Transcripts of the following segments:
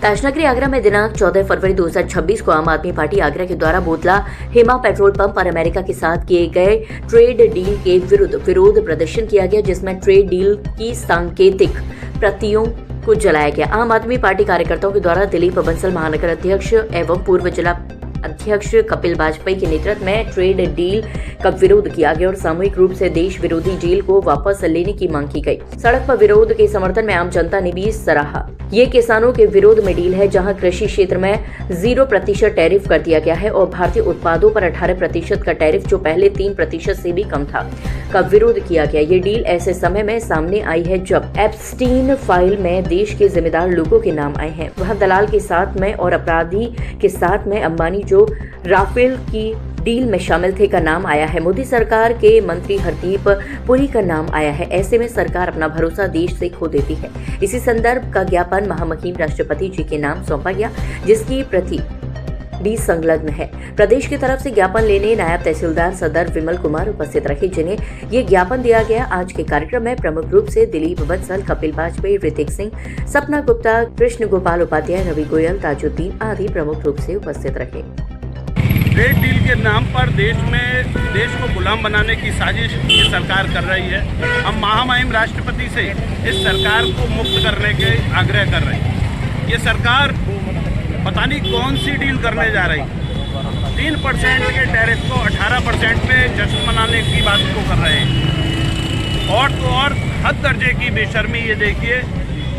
ताजनगरी आगरा में दिनांक 14 फरवरी 2026 को आम आदमी पार्टी आगरा के द्वारा बोतला हेमा पेट्रोल पंप और अमेरिका के साथ किए गए ट्रेड डील के विरुद्ध विरोध प्रदर्शन किया गया, जिसमें ट्रेड डील की सांकेतिक प्रतियों को जलाया गया। आम आदमी पार्टी कार्यकर्ताओं के द्वारा दिलीप बंसल महानगर अध्यक्ष एवं पूर्व जिला अध्यक्ष कपिल वाजपेयी के नेतृत्व में ट्रेड डील का विरोध किया गया और सामूहिक रूप से देश विरोधी डील को वापस लेने की मांग की गई। सड़क पर विरोध के समर्थन में आम जनता ने भी सराहा। ये किसानों के विरोध में डील है, जहां कृषि क्षेत्र में 0% टैरिफ कर दिया गया है और भारतीय उत्पादों पर 18% का टैरिफ, जो पहले 3% से भी कम था, का विरोध किया गया। ये डील ऐसे समय में सामने आई है जब एप्स्टीन फाइल में देश के जिम्मेदार लोगों के नाम आए हैं। वह दलाल के साथ में और अपराधी के साथ में अंबानी, जो राफेल की डील में शामिल थे, का नाम आया है। मोदी सरकार के मंत्री हरदीप पुरी का नाम आया है। ऐसे में सरकार अपना भरोसा देश से खो देती है। इसी संदर्भ का ज्ञापन महामहिम राष्ट्रपति जी के नाम सौंपा गया, जिसकी प्रति भी संलग्न है। प्रदेश की तरफ से ज्ञापन लेने नायब तहसीलदार सदर विमल कुमार उपस्थित रहे, जिन्हें ये ज्ञापन दिया गया। आज के कार्यक्रम में प्रमुख रूप से दिलीप बंसल, कपिल वाजपेयी, ऋतिक सिंह, सपना गुप्ता, कृष्ण गोपाल उपाध्याय, रवि गोयल, ताजुद्दीन आदि प्रमुख रूप से उपस्थित रहे। ट्रेड डील के नाम पर देश को गुलाम बनाने की साजिश ये सरकार कर रही है। हम महामहिम राष्ट्रपति से इस सरकार को मुक्त करने के आग्रह कर रहे हैं। ये सरकार पता नहीं कौन सी डील करने जा रही है। 3% के टैरिफ को 18% पे जश्न मनाने की बात को कर रहे हैं। और तो और हद दर्जे की बेशर्मी ये देखिए,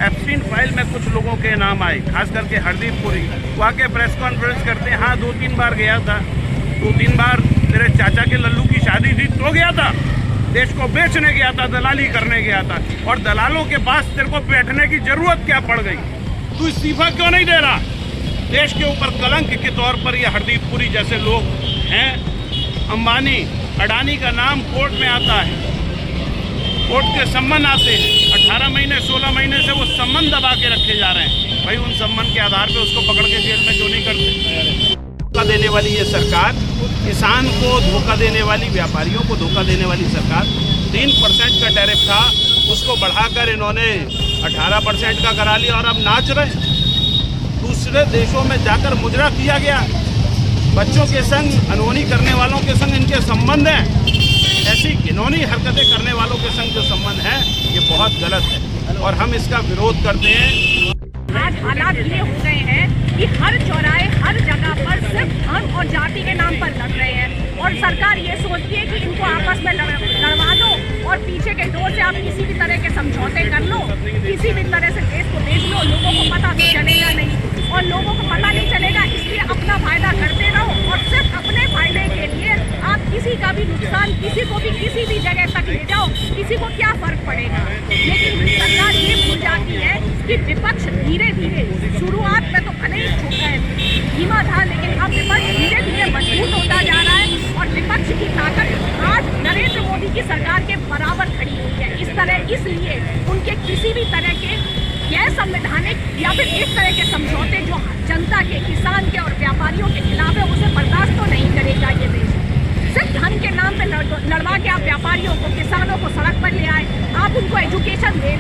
एप्स्टीन फाइल में कुछ लोगों के नाम आए, खास करके हरदीप पुरी। वो आके प्रेस कॉन्फ्रेंस करते हैं, हाँ 2-3 बार गया था, 2-3 बार तेरे चाचा के लल्लू की शादी थी तो गया था, देश को बेचने गया था, दलाली करने गया था, और दलालों के पास तेरे को बैठने की जरूरत क्या पड़ गई? तू इस्तीफा क्यों नहीं दे रहा? देश के ऊपर कलंक के तौर पर ये हरदीप पुरी जैसे लोग हैं। अंबानी, अडानी का नाम कोर्ट में आता है, कोर्ट के सम्मन आते हैं, 18 महीने 16 महीने से वो सम्मन दबा के रखे जा रहे हैं। भाई उन सम्मन के आधार पे उसको पकड़ के जेल में क्यों नहीं करते? धोखा देने वाली ये सरकार, किसान को धोखा देने वाली, व्यापारियों को धोखा देने वाली सरकार। 3% का टैरिफ था, उसको बढ़ाकर इन्होंने 18% का करा लिया और अब नाच रहे। दूसरे देशों में जाकर मुजरा किया गया। बच्चों के संग अनहोनी करने वालों के संग इनके संबंध हैं। ऐसी घिनौनी हरकतें करने वालों के संग जो संबंध है, ये बहुत गलत है और हम इसका विरोध करते हैं। आज हालात ये हो गए हैं कि हर चौराहे, हर जगह पर सिर्फ धर्म और जाति के नाम पर लड़ रहे हैं और सरकार ये सोचती है कि इनको आपस में लड़वा दो और पीछे के डोर से आप किसी भी तरह के समझौते कर लो, किसी भी तरह से देश को बेच लो। लोगों को पता तो चलेगा नहीं और लोगों को पता नहीं चलेगा, इसलिए अपना फायदा करते रहो और सिर्फ अपने फायदे के लिए आप किसी का भी नुकसान, किसी को भी किसी भी जगह तक ले जाओ, किसी को क्या फर्क पड़ेगा। लेकिन सरकार ये भूल जाती है कि विपक्ष धीरे धीरे, शुरुआत में तो भले ही धीमा था, लेकिन अब विपक्ष धीरे धीरे मजबूत होता जा रहा है और विपक्ष की ताकत आज नरेंद्र मोदी की सरकार के बराबर खड़ी हुई है। इसलिए उनके किसी भी तरह के गैर संवैधानिक या फिर इस तरह के समझौते जो जनता के, किसान के और व्यापारियों के खिलाफ है, उसे बर्दाश्त तो नहीं करेगा ये देश। सिर्फ धन के नाम पे लड़वा के आप व्यापारियों को, किसानों को सड़क पर ले आए, आप उनको एजुकेशन दे